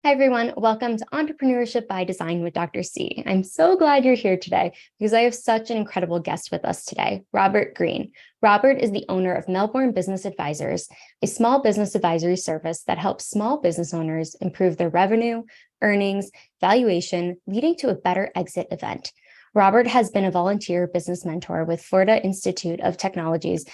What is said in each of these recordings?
Hi, everyone. Welcome to Entrepreneurship by Design with Dr. C. I'm so glad you're here today because I have such an incredible guest with us today, Robert Green. Robert is the owner of Melbourne Business Advisors, a small business advisory service that helps small business owners improve their revenue, earnings, valuation, leading to a better exit event. Robert has been a volunteer business mentor with Florida Institute of Technology's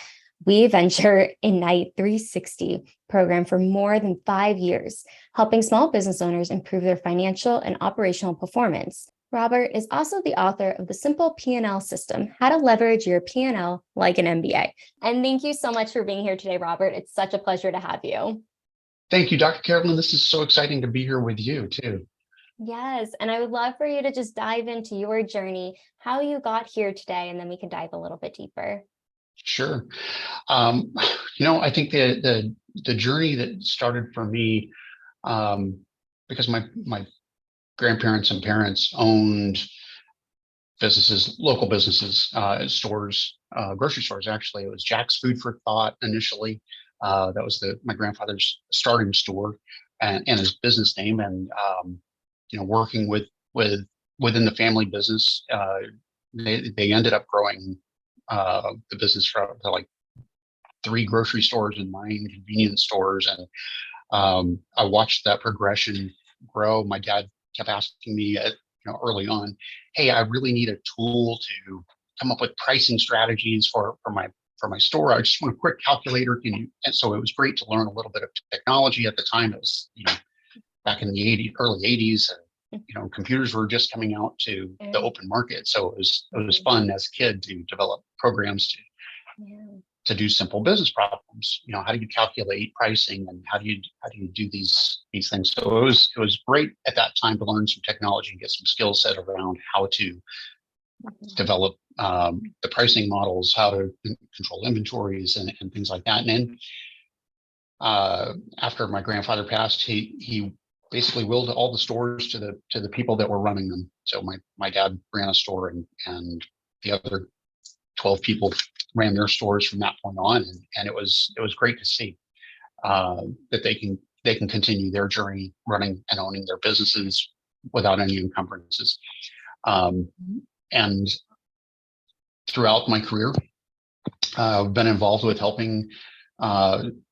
WeVenture Ignite 360 program for more than 5 years, helping small business owners improve their financial and operational performance. Robert is also the author of the Simple P&L System, How to Leverage Your P&L Like an MBA. And thank you so much for being here today, Robert. It's such a pleasure to have you. Thank you, Dr. Carolyn. This is so exciting to be here with you too. Yes, and I would love for you to just dive into your journey, how you got here today, and then we can dive a little bit deeper. Sure. I think the journey that started for me, because my grandparents and parents owned businesses, local businesses, stores, grocery stores. Actually, it was Jack's Food for Thought initially. That was my grandfather's starting store and his business name. And working within the family business, they ended up growing the business to like 3 grocery stores and 9 convenience stores. And I watched that progression grow. My dad kept asking me early on, hey, I really need a tool to come up with pricing strategies for my store. I just want a quick calculator. And so it was great to learn a little bit of technology at the time. It was, back in the early 80s. And computers were just coming out to the open market. So it was fun as a kid to develop programs to do simple business problems. How do you calculate pricing and how do you do these things? So it was great at that time to learn some technology and get some skill set around how to develop the pricing models, how to control inventories and things like that. And then after my grandfather passed, he basically willed all the stores to the people that were running them. So my dad ran a store and the other 12 people ran their stores from that point on. And it was great to see that they can continue their journey running and owning their businesses without any encumbrances. And throughout my career, I've been involved with helping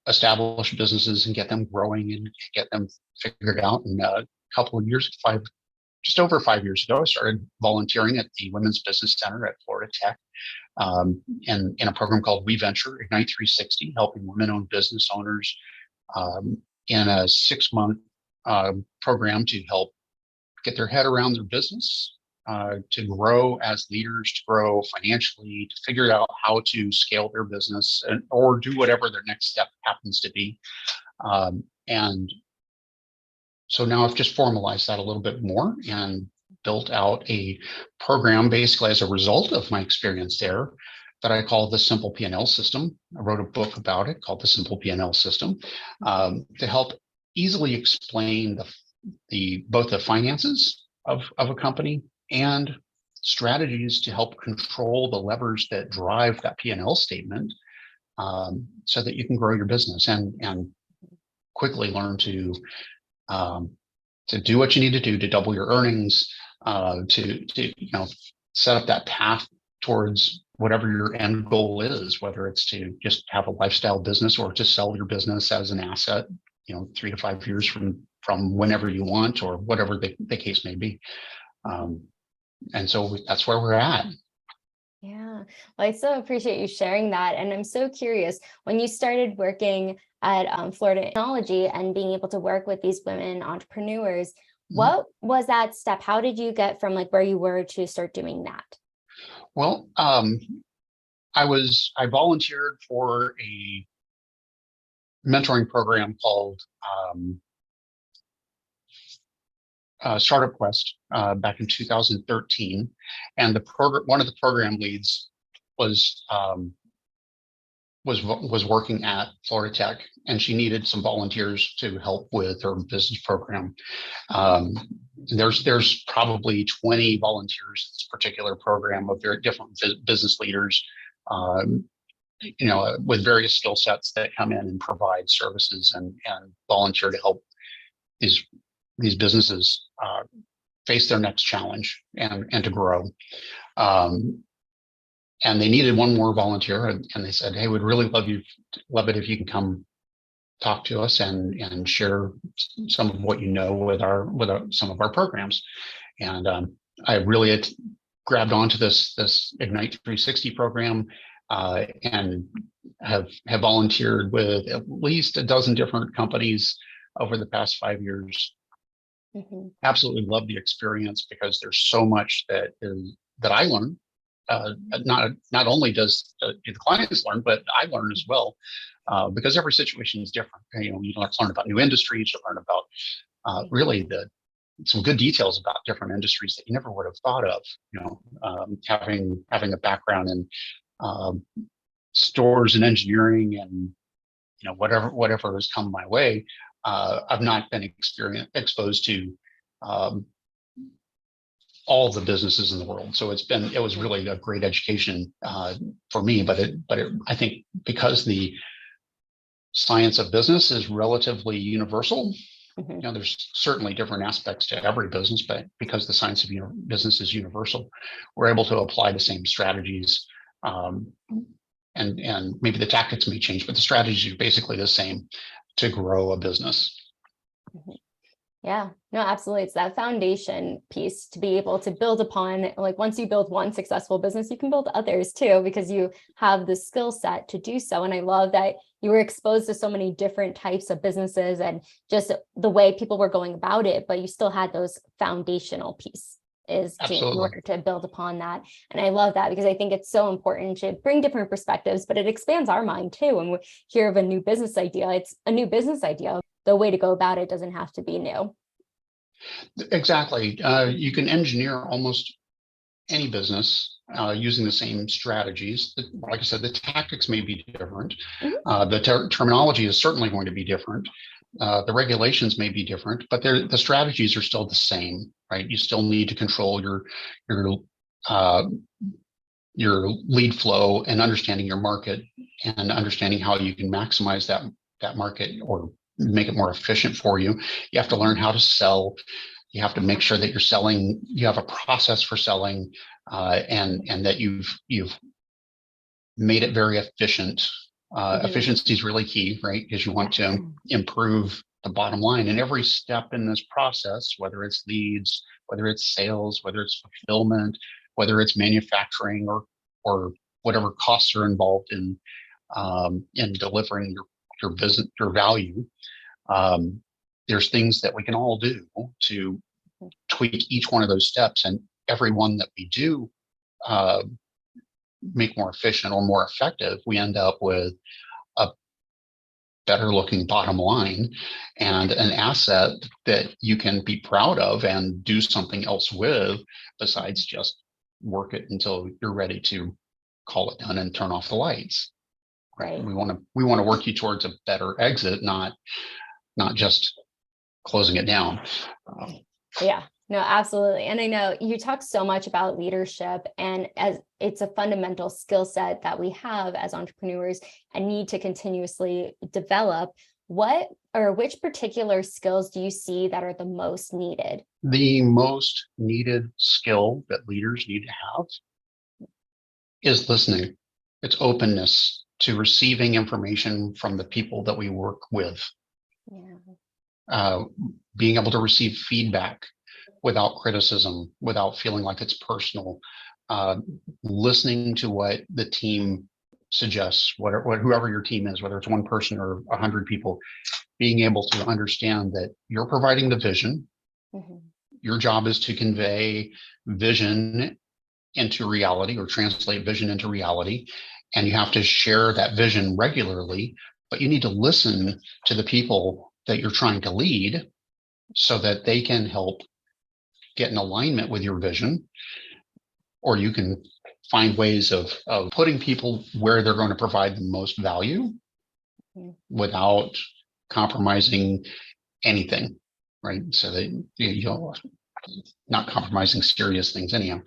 establish businesses and get them growing and get them figured out. And a couple of years, just over 5 years ago, I started volunteering at the Women's Business Center at Florida Tech, and in a program called WeVenture Ignite 360, helping women-owned business owners in a 6-month program to help get their head around their business, to grow as leaders, to grow financially, to figure out how to scale their business or do whatever their next step happens to be. And so now I've just formalized that a little bit more and built out a program basically as a result of my experience there that I call the Simple P&L System. I wrote a book about it called the Simple P&L System to help easily explain both the finances of a company and strategies to help control the levers that drive that P&L statement, so that you can grow your business and quickly learn to do what you need to do to double your earnings, to set up that path towards whatever your end goal is, whether it's to just have a lifestyle business or to sell your business as an asset, 3 to 5 years from whenever you want, or whatever the case may be. And so that's where we're at. Yeah, well, I so appreciate you sharing that. And I'm so curious, when you started working at Florida Technology and being able to work with these women entrepreneurs, what was that step? How did you get from like where you were to start doing that? Well, I volunteered for a mentoring program called Startup Quest back in 2013, and one of the program leads was working at Florida Tech, and she needed some volunteers to help with her business program. There's probably 20 volunteers in this particular program of very different business leaders, with various skill sets that come in and provide services and volunteer to help these these businesses face their next challenge and to grow. And they needed one more volunteer, and they said, "Hey, we'd really love it if you can come talk to us and share some of what you know with some of our programs." And I really grabbed onto this Ignite 360 program, and have volunteered with at least a dozen different companies over the past 5 years. Mm-hmm. Absolutely love the experience, because there's so much that I learn. Not only does the clients learn, but I learn as well, because every situation is different. You learn about new industries, you learn about really some good details about different industries that you never would have thought of. Having a background in stores and engineering, and whatever has come my way, I've not been exposed to all the businesses in the world. So it was really a great education for me. But I think because the science of business is relatively universal, mm-hmm. There's certainly different aspects to every business, but because the science of business is universal, we're able to apply the same strategies. And maybe the tactics may change, but the strategies are basically the same to grow a business. Mm-hmm. Yeah, no, absolutely. It's that foundation piece to be able to build upon. Like, once you build one successful business, you can build others too, because you have the skill set to do so. And I love that you were exposed to so many different types of businesses and just the way people were going about it, but you still had those foundational pieces in order to build upon that. And I love that, because I think it's so important to bring different perspectives, but it expands our mind too. When we hear of a new business idea, it's a new business idea. The way to go about it doesn't have to be new. Exactly. You can engineer almost any business using the same strategies. Like I said, the tactics may be different. Mm-hmm. The terminology is certainly going to be different. The regulations may be different, but the strategies are still the same, right? You still need to control your lead flow, and understanding your market, and understanding how you can maximize that market or make it more efficient for you. You have to learn how to sell. You have to make sure that you're selling. You have a process for selling, and that you've made it very efficient. Mm-hmm. Efficiency is really key, right? Because you want to improve the bottom line. And every step in this process, whether it's leads, whether it's sales, whether it's fulfillment, whether it's manufacturing, or whatever costs are involved in delivering your business, your value. There's things that we can all do to tweak each one of those steps, and every one that we do make more efficient or more effective, we end up with a better looking bottom line and an asset that you can be proud of and do something else with, besides just work it until you're ready to call it done and turn off the lights. Right. We want to work you towards a better exit, not just closing it down. Yeah, no, absolutely. And I know you talk so much about leadership, and as it's a fundamental skill set that we have as entrepreneurs and need to continuously develop. Which particular skills do you see that are the most needed? The most needed skill that leaders need to have is listening. It's openness to receiving information from the people that we work with. Yeah. Being able to receive feedback without criticism, without feeling like it's personal. Listening to what the team suggests, whoever your team is, whether it's one person or 100 people, being able to understand that you're providing the vision. Mm-hmm. Your job is to convey vision into reality, or translate vision into reality. And you have to share that vision regularly, but you need to listen to the people that you're trying to lead so that they can help get in alignment with your vision, or you can find ways of putting people where they're going to provide the most value without compromising anything, right? So that you're not compromising serious things anyhow,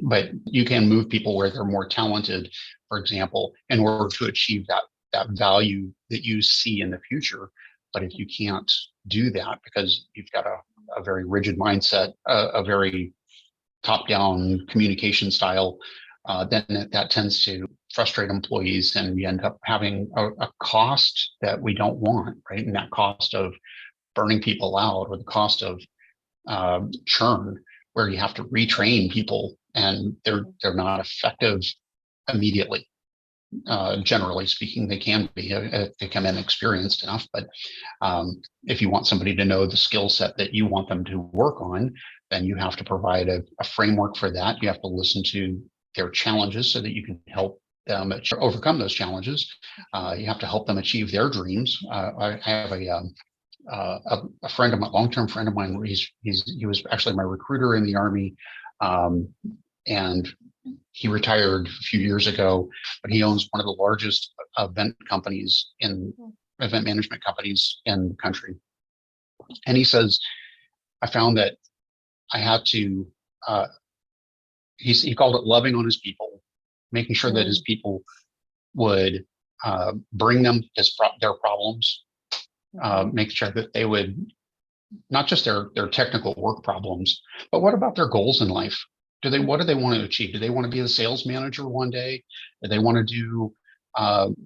but you can move people where they're more talented, for example, in order to achieve that value that you see in the future. But if you can't do that because you've got a very rigid mindset, a very top-down communication style, then that tends to frustrate employees, and we end up having a cost that we don't want, right? And that cost of burning people out, or the cost of churn, where you have to retrain people and they're not effective immediately. Generally speaking, they can be if they come in experienced enough. But if you want somebody to know the skill set that you want them to work on, then you have to provide a framework for that. You have to listen to their challenges so that you can help them overcome those challenges. You have to help them achieve their dreams. I have a friend of my long-term friend of mine. He was actually my recruiter in the Army, and he retired a few years ago, but he owns one of the largest event management companies in the country. And he says, I found that I had to, he called it loving on his people, making sure that his people would bring them their problems, making sure that they would, not just their technical work problems, but what about their goals in life? What do they want to achieve? Do they want to be a sales manager one day? Do they want to do,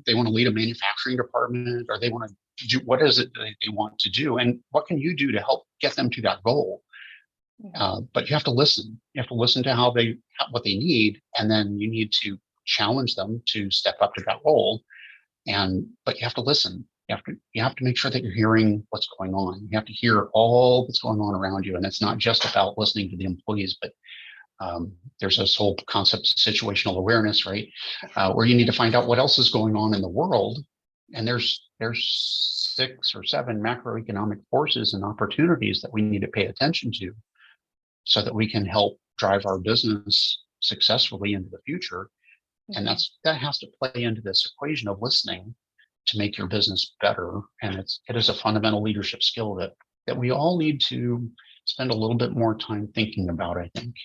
they want to lead a manufacturing department, or they want to do, what is it that they want to do? And what can you do to help get them to that goal? But you have to listen. You have to listen to what they need, and then you need to challenge them to step up to that goal. But you have to listen. You have to make sure that you're hearing what's going on. You have to hear all that's going on around you, and it's not just about listening to the employees, but there's this whole concept of situational awareness, right? Where you need to find out what else is going on in the world. And there's 6 or 7 macroeconomic forces and opportunities that we need to pay attention to, so that we can help drive our business successfully into the future. And that has to play into this equation of listening to make your business better. And it is a fundamental leadership skill that we all need to spend a little bit more time thinking about, I think.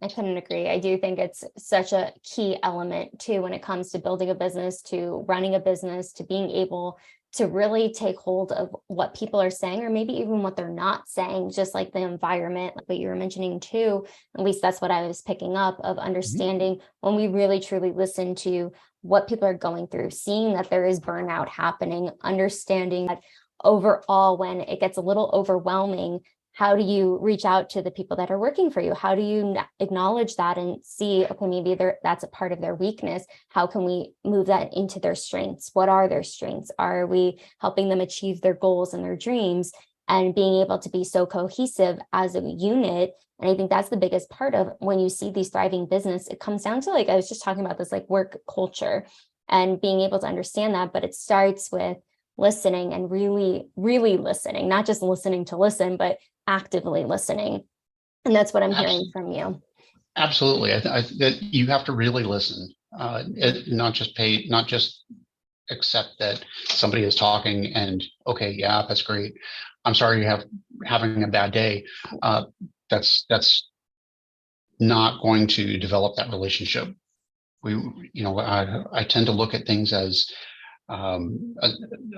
I couldn't agree. I do think it's such a key element too, when it comes to building a business, to running a business, to being able to really take hold of what people are saying, or maybe even what they're not saying, just like the environment, like what you were mentioning too. At least that's what I was picking up, of understanding when we really truly listen to what people are going through, seeing that there is burnout happening, understanding that overall, when it gets a little overwhelming, how do you reach out to the people that are working for you? How do you acknowledge that and see, okay, maybe that's a part of their weakness. How can we move that into their strengths? What are their strengths? Are we helping them achieve their goals and their dreams? And being able to be so cohesive as a unit. And I think that's the biggest part of when you see these thriving business, it comes down to, like I was just talking about, this like work culture and being able to understand that. But it starts with listening, and really, really listening, not just listening to listen, but actively listening. And that's what I'm hearing from you. Absolutely. That you have to really listen, not just accept that somebody is talking and, okay, yeah, that's great. I'm sorry you're having a bad day. That's not going to develop that relationship. I tend to look at things as,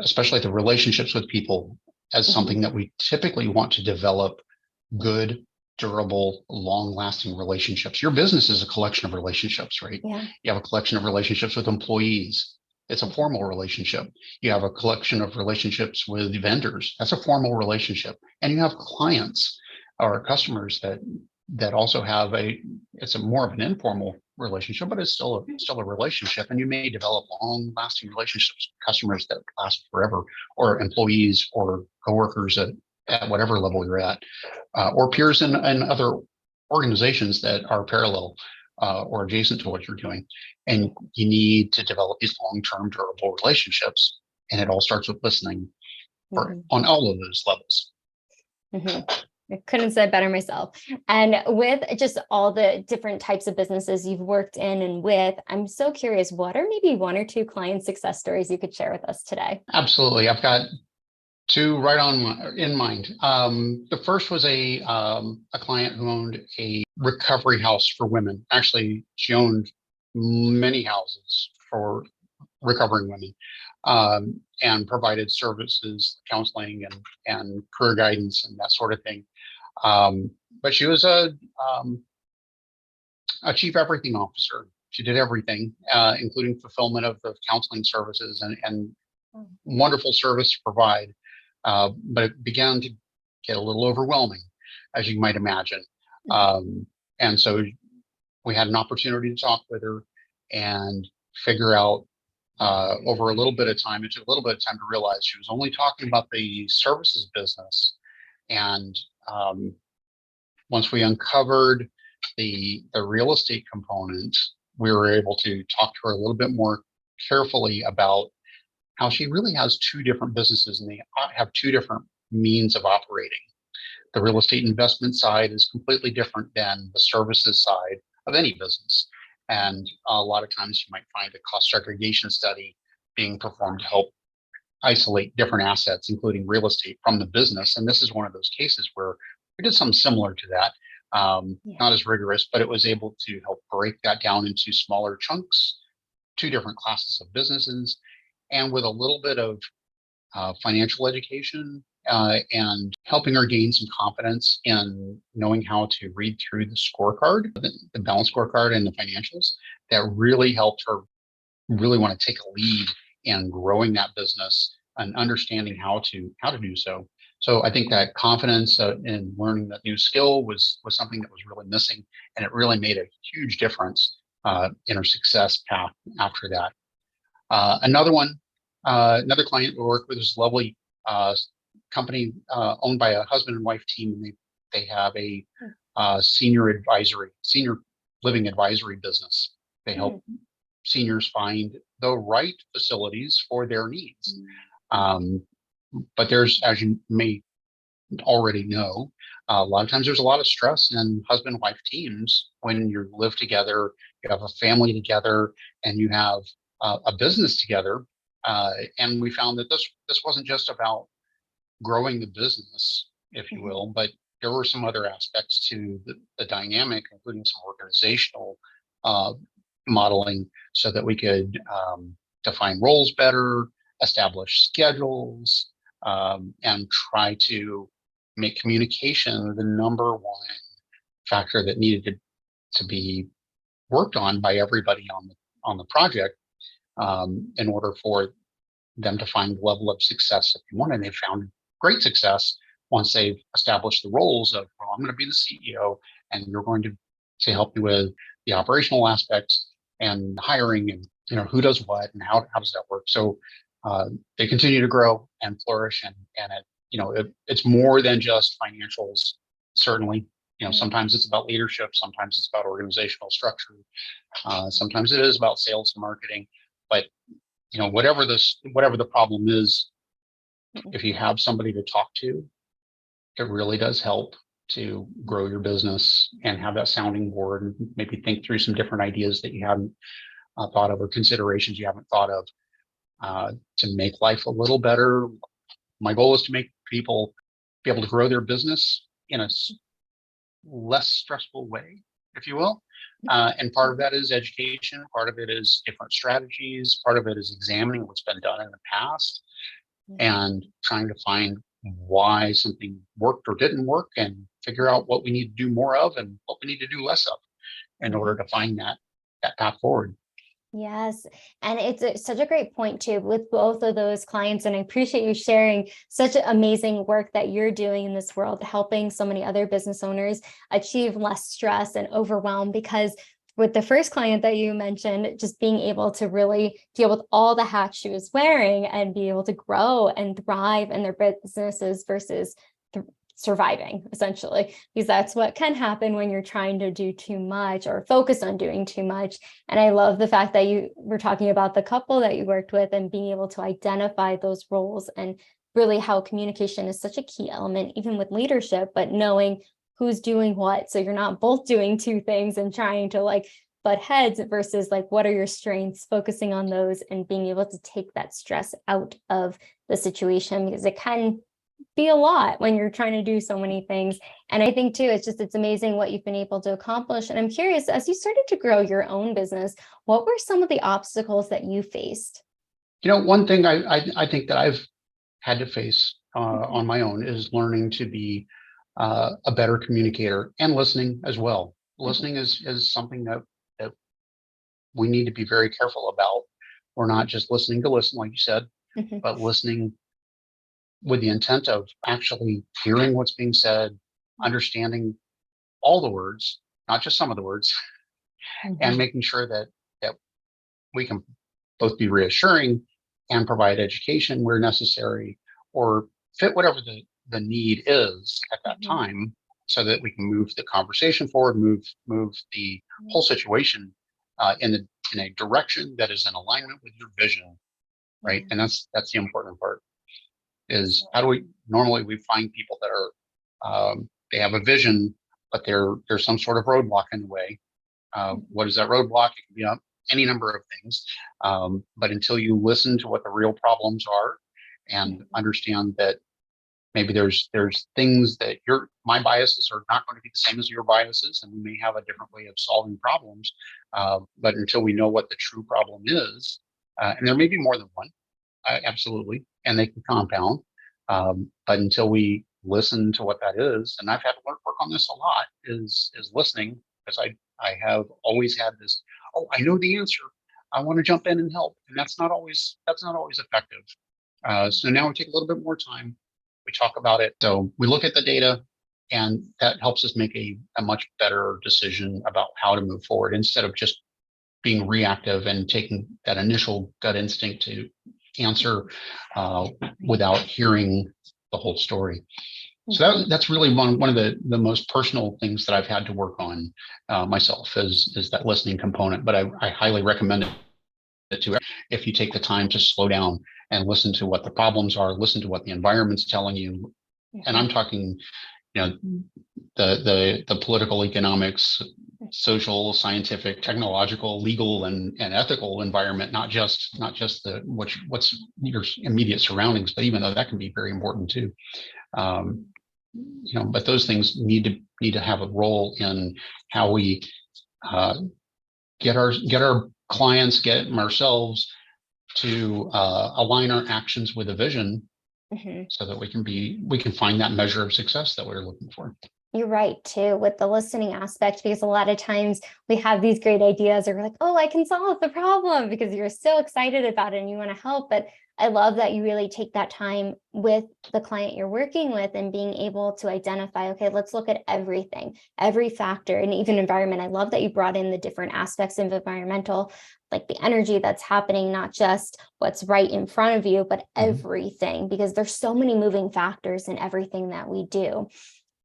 especially the relationships with people, as something that we typically want to develop good, durable, long-lasting relationships. Your business is a collection of relationships, right? Yeah. You have a collection of relationships with employees. It's a formal relationship. You have a collection of relationships with vendors. That's a formal relationship. And you have clients or customers that also have it's a more of an informal relationship, but it's still a relationship. And you may develop long-lasting relationships with customers that last forever, or employees or coworkers at whatever level you're at, or peers in other organizations that are parallel or adjacent to what you're doing. And you need to develop these long-term durable relationships. And it all starts with listening on all of those levels. I couldn't have said better myself. And with just all the different types of businesses you've worked in and with, I'm so curious, what are maybe 1 or 2 client success stories you could share with us today? Absolutely. I've got 2 right in mind. The first was a client who owned a recovery house for women. Actually, she owned many houses for recovering women, and provided services, counseling, and career guidance and that sort of thing. But she was a chief everything officer. She did everything, including fulfillment of the counseling services and wonderful service to provide. But it began to get a little overwhelming, as you might imagine. And so we had an opportunity to talk with her and figure out over a little bit of time. It took a little bit of time to realize she was only talking about the services business. And once we uncovered the real estate component, we were able to talk to her a little bit more carefully about how she really has two different businesses, and they have two different means of operating. The real estate investment side is completely different than the services side of any business. And a lot of times you might find a cost segregation study being performed to help isolate different assets, including real estate, from the business. And this is one of those cases where we did something similar to that. Not as rigorous, but it was able to help break that down into smaller chunks, two different classes of businesses, and with a little bit of financial education and helping her gain some confidence in knowing how to read through the scorecard, the balance scorecard and the financials. That really helped her really want to take a lead in growing that business and understanding how to do so. So I think that confidence in learning that new skill was something that was really missing, and it really made a huge difference in her success path after that. Another client we work with is a lovely company owned by a husband and wife team. And they have a senior living advisory business. They help seniors find the right facilities for their needs. But there's, as you may already know, a lot of times there's a lot of stress in husband and wife teams when you live together, you have a family together, and you have a business together. And we found that this wasn't just about growing the business, if you will, but there were some other aspects to the dynamic, including some organizational modeling, so that we could define roles better, establish schedules, and try to make communication the number one factor that needed to be worked on by everybody on the project, in order for them to find the level of success that they want. And they found great success once they've established the roles of, well, I'm going to be the CEO, and you're going to help you with the operational aspects and hiring, and who does what and how does that work. So they continue to grow and flourish, and it's more than just financials. Certainly, sometimes it's about leadership, sometimes it's about organizational structure, sometimes it is about sales and marketing. But whatever the problem is, if you have somebody to talk to, it really does help to grow your business and have that sounding board, and maybe think through some different ideas that you haven't thought of, or considerations you haven't thought of, to make life a little better. My goal is to make people be able to grow their business in a less stressful way, if you will. And part of that is education. Part of it is different strategies. Part of it is examining what's been done in the past and trying to find why something worked or didn't work, and figure out what we need to do more of and what we need to do less of in order to find that path forward. Yes. And it's such a great point too with both of those clients. And I appreciate you sharing such amazing work that you're doing in this world, helping so many other business owners achieve less stress and overwhelm. Because with the first client that you mentioned, just being able to really deal with all the hats she was wearing and be able to grow and thrive in their businesses versus surviving, essentially, because that's what can happen when you're trying to do too much or focus on doing too much. And I love the fact that you were talking about the couple that you worked with and being able to identify those roles, and really how communication is such a key element, even with leadership, but knowing who's doing what. So you're not both doing two things and trying to butt heads, versus what are your strengths, focusing on those and being able to take that stress out of the situation, because it can be a lot when you're trying to do so many things. And I think too, it's amazing what you've been able to accomplish. And I'm curious, as you started to grow your own business, what were some of the obstacles that you faced? One thing I think that I've had to face on my own is learning to be a better communicator and listening as well. Listening is something that we need to be very careful about. We're not just listening to listen, like you said, but listening with the intent of actually hearing what's being said, understanding all the words, not just some of the words, and making sure that we can both be reassuring and provide education where necessary, or fit whatever the need is at that time, so that we can move the conversation forward, move the whole situation in a direction that is in alignment with your vision, right? And that's the important part. Is how do we normally we find people that are they have a vision, but there's some sort of roadblock in the way. What is that roadblock? It can be any number of things. But until you listen to what the real problems are and understand that maybe there's things that my biases are not going to be the same as your biases, and we may have a different way of solving problems. But until we know what the true problem is, and there may be more than one, absolutely, and they can compound. But until we listen to what that is, and I've had to work on this a lot, is listening, because I have always had this, oh, I know the answer, I want to jump in and help, and that's not always effective. So now we take a little bit more time, we talk about it, so we look at the data, and that helps us make a much better decision about how to move forward, instead of just being reactive and taking that initial gut instinct to answer without hearing the whole story. So that's really one of the most personal things that I've had to work on myself, is that listening component. But I highly recommend it to, if you take the time to slow down and listen to what the problems are, listen to what the environment's telling you. And I'm talking, the political, economics, social, scientific, technological, legal, and ethical environment, not just what's your immediate surroundings, but even though that can be very important too. But those things need to have a role in how we get our clients, get ourselves to align our actions with a vision, so that we can find that measure of success that we're looking for. You're right, too, with the listening aspect, because a lot of times we have these great ideas, or we're like, oh, I can solve the problem, because you're so excited about it and you want to help. But I love that you really take that time with the client you're working with, and being able to identify, okay, let's look at everything, every factor, and even environment. I love that you brought in the different aspects of environmental, like the energy that's happening, not just what's right in front of you, but everything, because there's so many moving factors in everything that we do.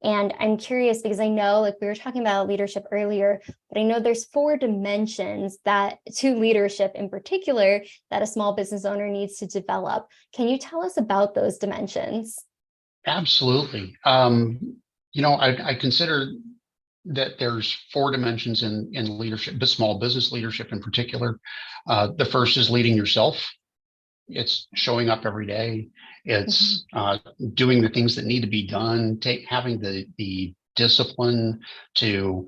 And I'm curious, because I know, like we were talking about leadership earlier, but I know there's 4 dimensions to leadership in particular that a small business owner needs to develop. Can you tell us about those dimensions? Absolutely. I consider that there's 4 dimensions in leadership, but small business leadership in particular. The first is leading yourself. It's showing up every day. It's doing the things that need to be done. Having the discipline to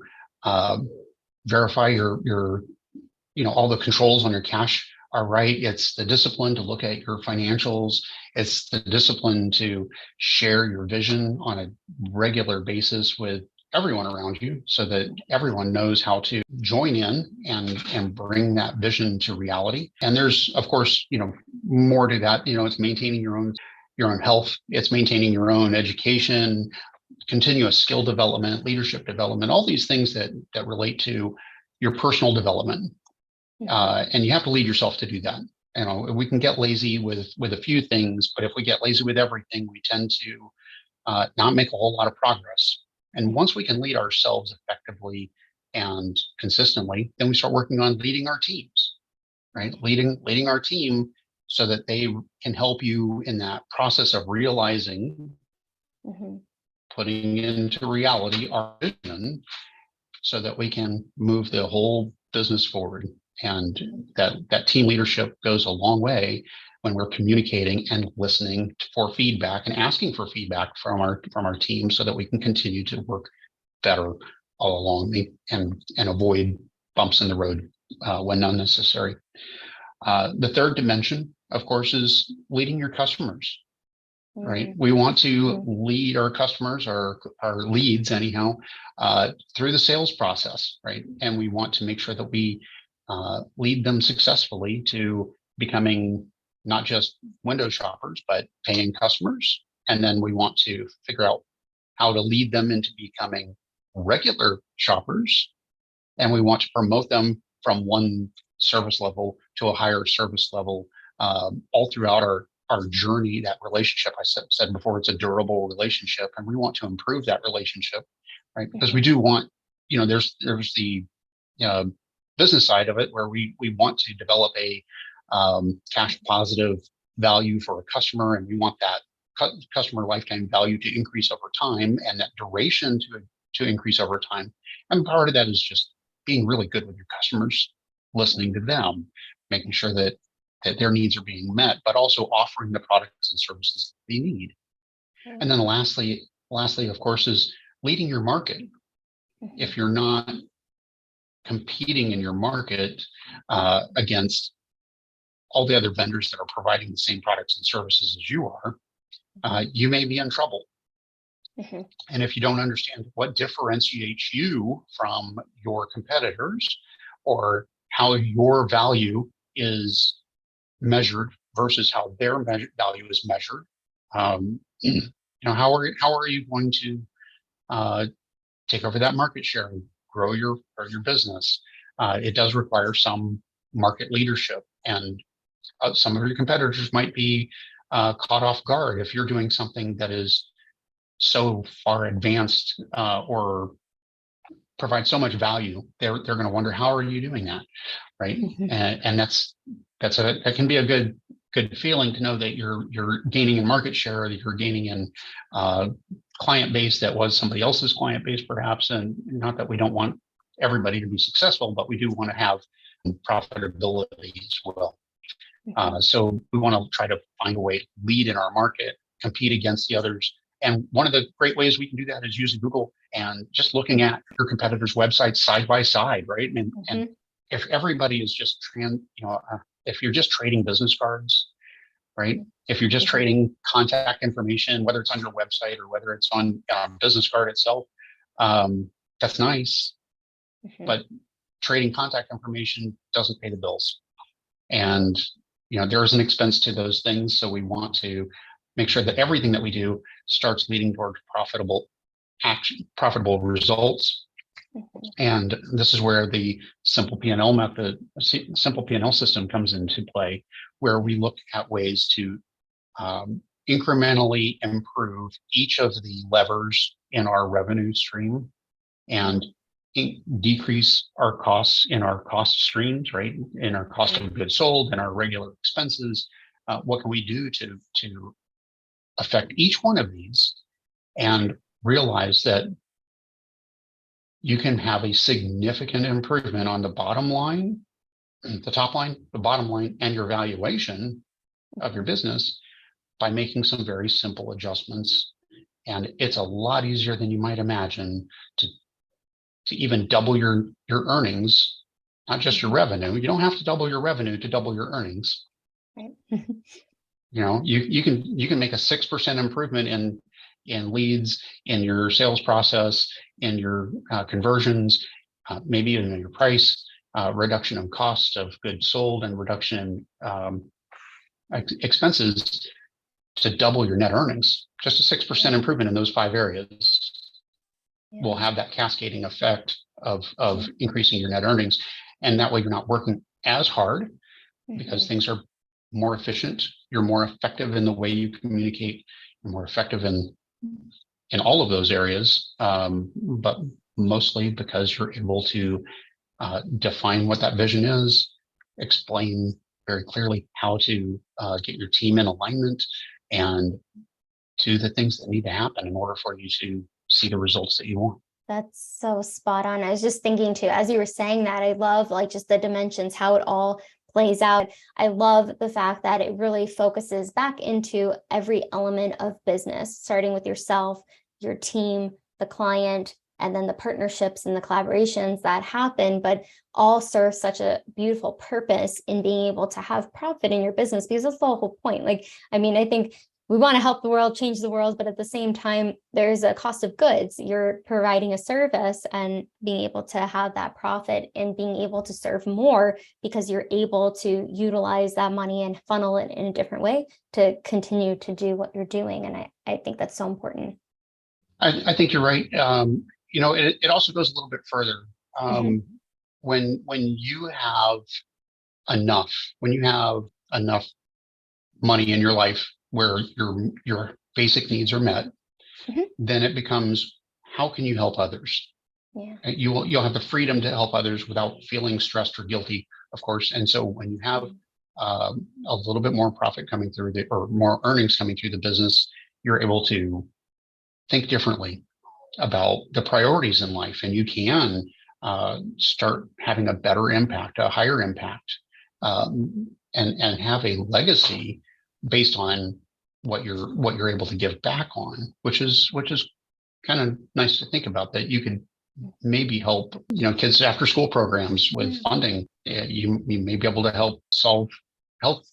verify your all the controls on your cash are right. It's the discipline to look at your financials. It's the discipline to share your vision on a regular basis with everyone around you, so that everyone knows how to join in and bring that vision to reality. And there's, of course, more to that. It's maintaining your own health. It's maintaining your own education, continuous skill development, leadership development, all these things that relate to your personal development. And you have to lead yourself to do that. We can get lazy with a few things, but if we get lazy with everything, we tend to not make a whole lot of progress. And once we can lead ourselves effectively and consistently, then we start working on leading our teams, right? Leading our team so that they can help you in that process of realizing, putting into reality our vision, so that we can move the whole business forward. And that team leadership goes a long way when we're communicating and listening for feedback and asking for feedback from our team, so that we can continue to work better all along and avoid bumps in the road when unnecessary. The third dimension of course, is leading your customers, right? Mm-hmm. We want to lead our customers, our leads anyhow, through the sales process, right? And we want to make sure that we lead them successfully to becoming not just window shoppers, but paying customers. And then we want to figure out how to lead them into becoming regular shoppers. And we want to promote them from one service level to a higher service level, all throughout our journey, that relationship. I said before, it's a durable relationship, and we want to improve that relationship, right? Because we do want, there's the business side of it where we want to develop a cash positive value for a customer, and we want that customer lifetime value to increase over time, and that duration to increase over time. And part of that is just being really good with your customers, listening to them, making sure that their needs are being met, but also offering the products and services they need. And then lastly, of course, is leading your market. If you're not competing in your market against all the other vendors that are providing the same products and services as you are, you may be in trouble. And if you don't understand what differentiates you from your competitors, or how your value is measured versus how their value is measured, how are you going to take over that market share and grow your business? It does require some market leadership, and some of your competitors might be caught off guard if you're doing something that is so far advanced or provide so much value. They're going to wonder, how are you doing that, right? And that can be a good feeling to know that you're gaining in market share, that you're gaining in client base that was somebody else's client base, perhaps. And not that we don't want everybody to be successful, but we do want to have profitability as well. So we want to try to find a way to lead in our market, compete against the others. And one of the great ways we can do that is using Google and just looking at your competitors' websites side by side, right? And if everybody is just if you're just trading business cards, right? If you're just trading contact information, whether it's on your website or whether it's on business card itself, that's nice. But trading contact information doesn't pay the bills. And there is an expense to those things. So we want to make sure that everything that we do starts leading towards profitable results. And this is where the Simple P&L method, Simple P&L system comes into play, where we look at ways to incrementally improve each of the levers in our revenue stream and decrease our costs in our cost streams, right? In our cost of goods sold and our regular expenses. What can we do to affect each one of these and realize that you can have a significant improvement on the bottom line, the top line, the bottom line, and your valuation of your business by making some very simple adjustments. And it's a lot easier than you might imagine to even double your earnings, not just your revenue. You don't have to double your revenue to double your earnings. Right. You can make a 6% improvement in leads, in your sales process, in your conversions, maybe in your price, reduction in cost of goods sold, and reduction in expenses to double your net earnings. Just a 6% improvement in those 5 areas will have that cascading effect of increasing your net earnings. And that way you're not working as hard because things are more efficient. You're more effective in the way you communicate. You're more effective in all of those areas, but mostly because you're able to define what that vision is, explain very clearly how to get your team in alignment, and do the things that need to happen in order for you to see the results that you want. That's so spot on. I was just thinking too, as you were saying that, I love just the dimensions, how it all plays out. I love the fact that it really focuses back into every element of business, starting with yourself, your team, the client, and then the partnerships and the collaborations that happen, but all serve such a beautiful purpose in being able to have profit in your business, because that's the whole point. Like, I mean, I think we want to help the world, change the world, but at the same time, there's a cost of goods. You're providing a service, and being able to have that profit and being able to serve more because you're able to utilize that money and funnel it in a different way to continue to do what you're doing. And I think that's so important. I think you're right. It also goes a little bit further. When you have enough money in your life where your basic needs are met, then it becomes, how can you help others? Yeah. You'll have the freedom to help others without feeling stressed or guilty, of course. And so when you have a little bit more profit coming through or more earnings coming through the business, you're able to think differently about the priorities in life, and you can start having a better impact, a higher impact, and have a legacy based on what you're able to give back on, which is kind of nice to think about, that you could maybe help kids after school programs with funding. You may be able to help solve health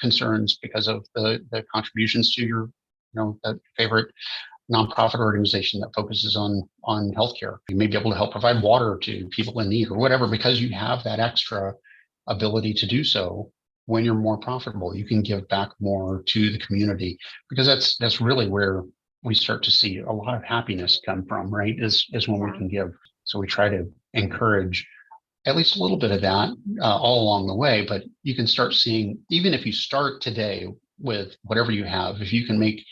concerns because of the contributions to your that favorite nonprofit organization that focuses on healthcare. You may be able to help provide water to people in need or whatever, because you have that extra ability to do so. When you're more profitable, you can give back more to the community, because that's really where we start to see a lot of happiness come from, right? Is when we can give. So we try to encourage at least a little bit of that all along the way. But you can start seeing, even if you start today with whatever you have, if you can make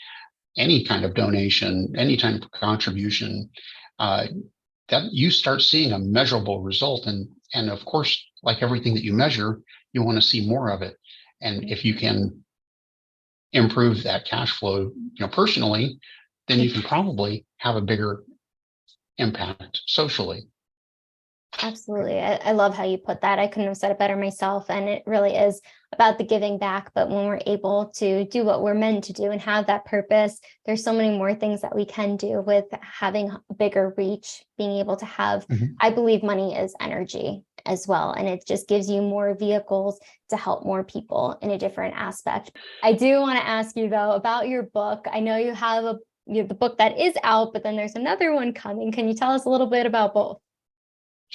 any kind of donation, any kind of contribution, that you start seeing a measurable result. And of course, like everything that you measure, you want to see more of it. And if you can improve that cash flow, personally, then you can probably have a bigger impact socially. Absolutely. I love how you put that. I couldn't have said it better myself. And it really is about the giving back. But when we're able to do what we're meant to do and have that purpose, there's so many more things that we can do with having a bigger reach, being able to have, I believe money is energy as well. And it just gives you more vehicles to help more people in a different aspect. I do want to ask you, though, about your book. I know you have the book that is out, but then there's another one coming. Can you tell us a little bit about both?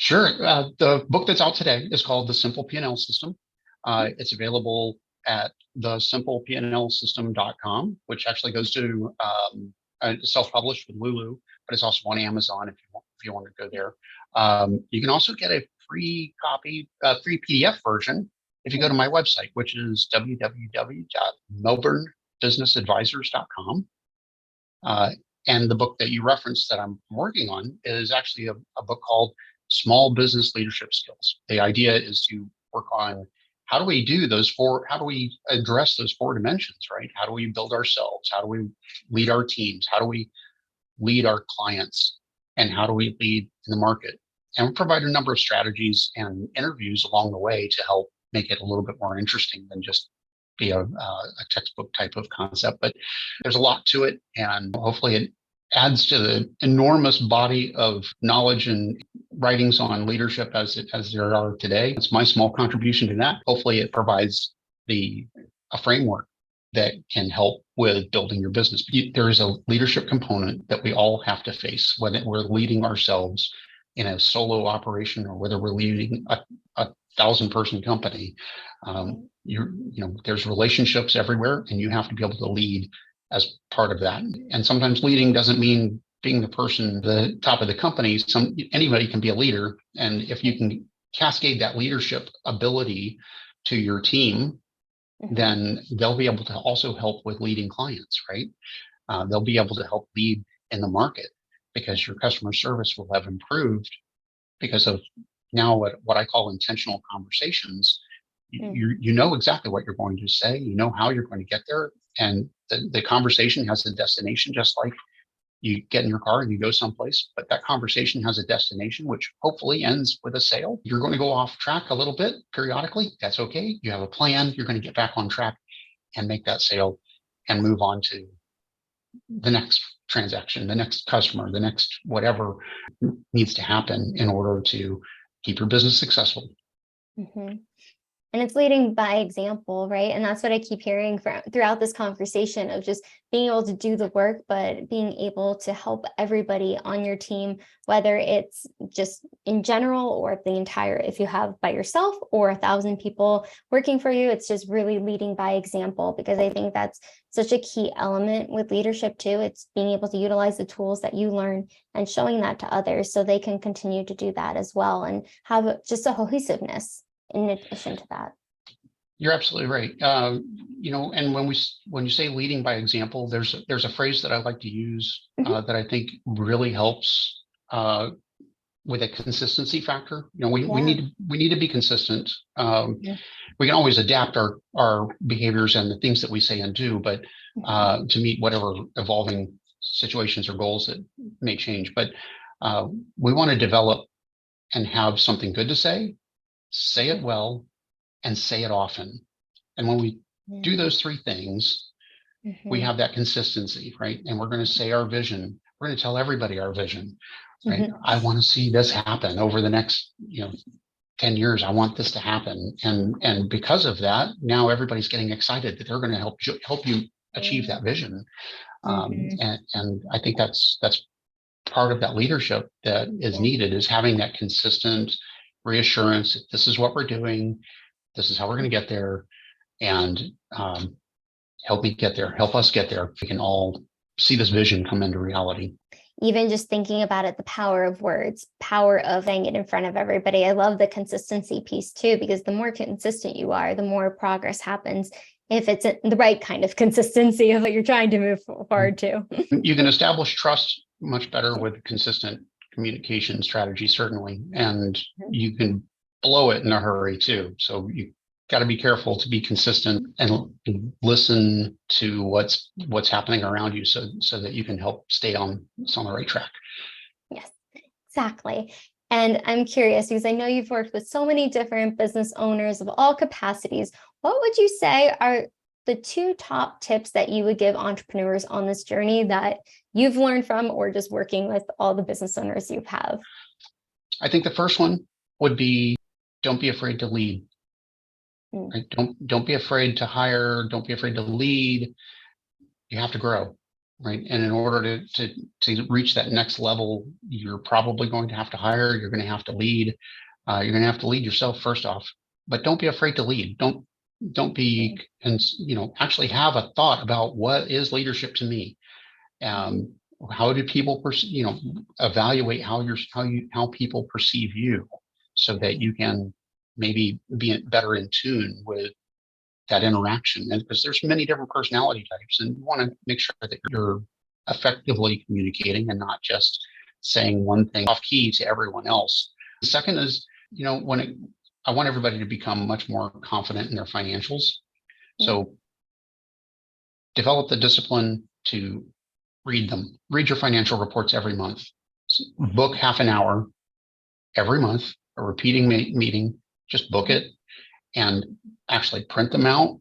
Sure. The book that's out today is called The Simple P&L System. It's available at thesimplepnlsystem.com, which actually goes to self-published with Lulu, but it's also on Amazon if you want to go there. You can also get a free copy, free PDF version if you go to my website, which is www.melbournebusinessadvisors.com. And the book that you referenced that I'm working on is actually a book called Small Business Leadership Skills. The idea is to work on how do we address those four dimensions, right? How do we build ourselves? How do we lead our teams? How do we lead our clients? And how do we lead in the market? And we provide a number of strategies and interviews along the way to help make it a little bit more interesting than just be a textbook type of concept. But there's a lot to it, and hopefully it adds to the enormous body of knowledge and writings on leadership as there are today. It's my small contribution to that. Hopefully it provides a framework that can help with building your business. There is a leadership component that we all have to face, whether we're leading ourselves in a solo operation or whether we're leading a 1,000-person company. There's relationships everywhere, and you have to be able to lead as part of that. And sometimes leading doesn't mean being the person, the top of the company. Anybody can be a leader. And if you can cascade that leadership ability to your team, then they'll be able to also help with leading clients, right? They'll be able to help lead in the market because your customer service will have improved because of now what I call intentional conversations. You know exactly what you're going to say, you know how you're going to get there, and the conversation has a destination, just like you get in your car and you go someplace, but that conversation has a destination, which hopefully ends with a sale. You're going to go off track a little bit periodically. That's okay. You have a plan. You're going to get back on track and make that sale and move on to the next transaction, the next customer, the next whatever needs to happen in order to keep your business successful. Mm-hmm. And it's leading by example, right? And that's what I keep hearing throughout this conversation of just being able to do the work, but being able to help everybody on your team, whether it's just in general or the entire, if you have by yourself or 1,000 people working for you, it's just really leading by example, because I think that's such a key element with leadership too. It's being able to utilize the tools that you learn and showing that to others so they can continue to do that as well and have just a cohesiveness in addition to that. You're absolutely right. And when you say leading by example, there's a phrase that I like to use that I think really helps with a consistency factor. We need to be consistent. We can always adapt our behaviors and the things that we say and do, but to meet whatever evolving situations or goals that may change. But we want to develop and have something good to say it well, and say it often. And when we do those three things, we have that consistency, right? And we're going to say our vision. We're going to tell everybody our vision, right? I want to see this happen over the next, 10 years. I want this to happen. And because of that, now everybody's getting excited that they're going to help you achieve that vision. And I think that's part of that leadership that is needed, is having that consistent reassurance that this is what we're doing, this is how we're going to get there, and help us get there. We can all see this vision come into reality. Even just thinking about it, the power of words, power of saying it in front of everybody. I love the consistency piece too, because the more consistent you are, the more progress happens. If it's the right kind of consistency of what you're trying to move forward to. You can establish trust much better with consistent communication strategy, certainly. And you can blow it in a hurry too. So you got to be careful to be consistent and listen to what's happening around you so that you can help stay on the right track. Yes, exactly. And I'm curious, because I know you've worked with so many different business owners of all capacities. What would you say are the 2 top tips that you would give entrepreneurs on this journey that you've learned from, or just working with all the business owners you have? I think the first one would be, don't be afraid to lead. Right? Don't be afraid to hire. Don't be afraid to lead. You have to grow, right? And in order to reach that next level, you're probably going to have to hire. You're going to have to lead. You're going to have to lead yourself first off. But don't be afraid to lead. Don't be, and actually have a thought about, what is leadership to me? How do people evaluate how people perceive you, so that you can maybe be better in tune with that interaction. And because there's many different personality types, and you want to make sure that you're effectively communicating and not just saying one thing off key to everyone else. The second is, I want everybody to become much more confident in their financials. So develop the discipline to read them. Read your financial reports every month. Book half an hour every month, a repeating meeting. Just book it and actually print them out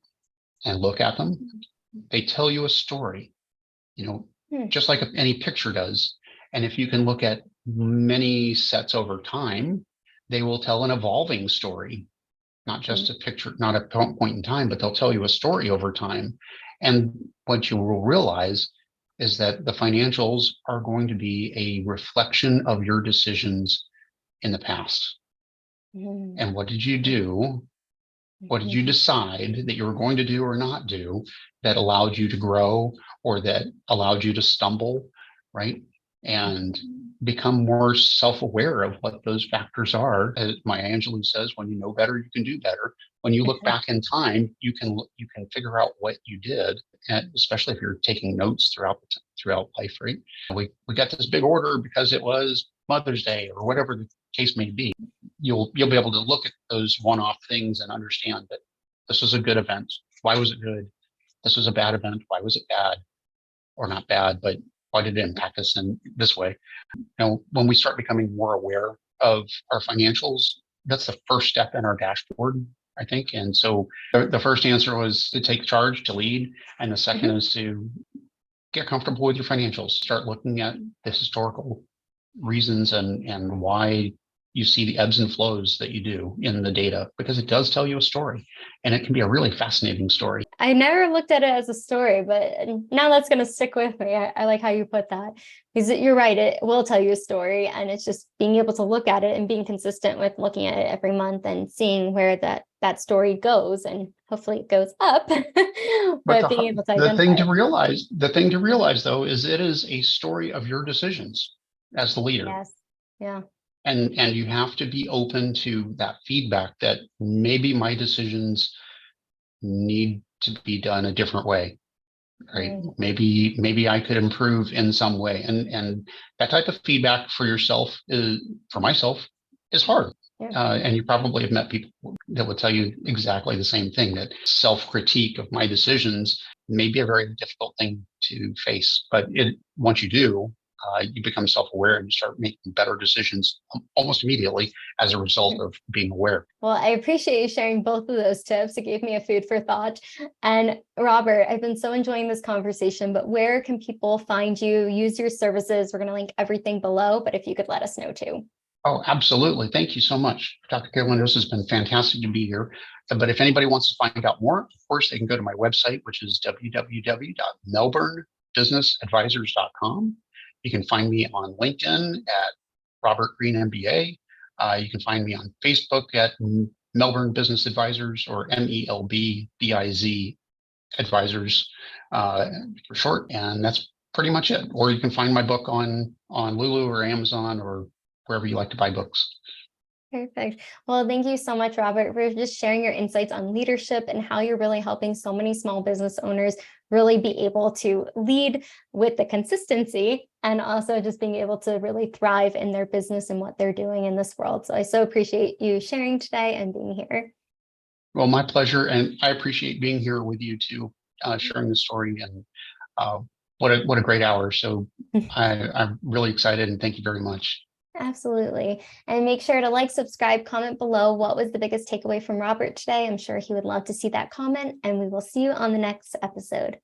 and look at them. They tell you a story, just like any picture does. And if you can look at many sets over time, they will tell an evolving story, not just a picture, not a point in time, but they'll tell you a story over time. And what you will realize is that the financials are going to be a reflection of your decisions in the past. And what did you do? What did you decide that you were going to do or not do that allowed you to grow, or that allowed you to stumble, right? And become more self-aware of what those factors are. As Maya Angelou says, when you know better, you can do better. When you look back in time, you can figure out what you did, and especially if you're taking notes throughout life, right? We got this big order because it was Mother's Day or whatever the case may be. You'll be able to look at those one-off things and understand that this was a good event. Why was it good? This was a bad event. Why was it bad? Or not bad, but why did it impact us in this way? When we start becoming more aware of our financials, that's the first step in our dashboard, I think. And so the first answer was to take charge, to lead. And the second is to get comfortable with your financials. Start looking at the historical reasons and why you see the ebbs and flows that you do in the data, because it does tell you a story, and it can be a really fascinating story. I never looked at it as a story, but now that's going to stick with me. I like how you put that, because you're right. It will tell you a story, and it's just being able to look at it and being consistent with looking at it every month and seeing where that story goes, and hopefully it goes up. But being able to identify. The thing to realize though, is it is a story of your decisions as the leader. Yes. Yeah. And you have to be open to that feedback that maybe my decisions need to be done a different way, right? Maybe I could improve in some way, and that type of feedback for yourself for myself is hard. Yeah. And you probably have met people that will tell you exactly the same thing, that self-critique of my decisions may be a very difficult thing to face, but once you do, you become self-aware and you start making better decisions almost immediately as a result of being aware. Well, I appreciate you sharing both of those tips. It gave me a food for thought. And Robert, I've been so enjoying this conversation, but where can people find you, use your services? We're going to link everything below, but if you could let us know too. Oh, absolutely. Thank you so much, Dr. Carolyn. This has been fantastic to be here. But if anybody wants to find out more, of course, they can go to my website, which is www.melbournebusinessadvisors.com. You can find me on LinkedIn at Robert Green MBA. You can find me on Facebook at Melbourne Business Advisors, or MELBBIZ Advisors for short. And that's pretty much it. Or you can find my book on Lulu or Amazon or wherever you like to buy books. Perfect. Well, thank you so much, Robert, for just sharing your insights on leadership and how you're really helping so many small business owners really be able to lead with the consistency, and also just being able to really thrive in their business and what they're doing in this world. So I so appreciate you sharing today and being here. Well, my pleasure. And I appreciate being here with you too, sharing the story, and what a great hour. So I'm really excited, and thank you very much. Absolutely. And make sure to like, subscribe, comment below. What was the biggest takeaway from Robert today? I'm sure he would love to see that comment, and we will see you on the next episode.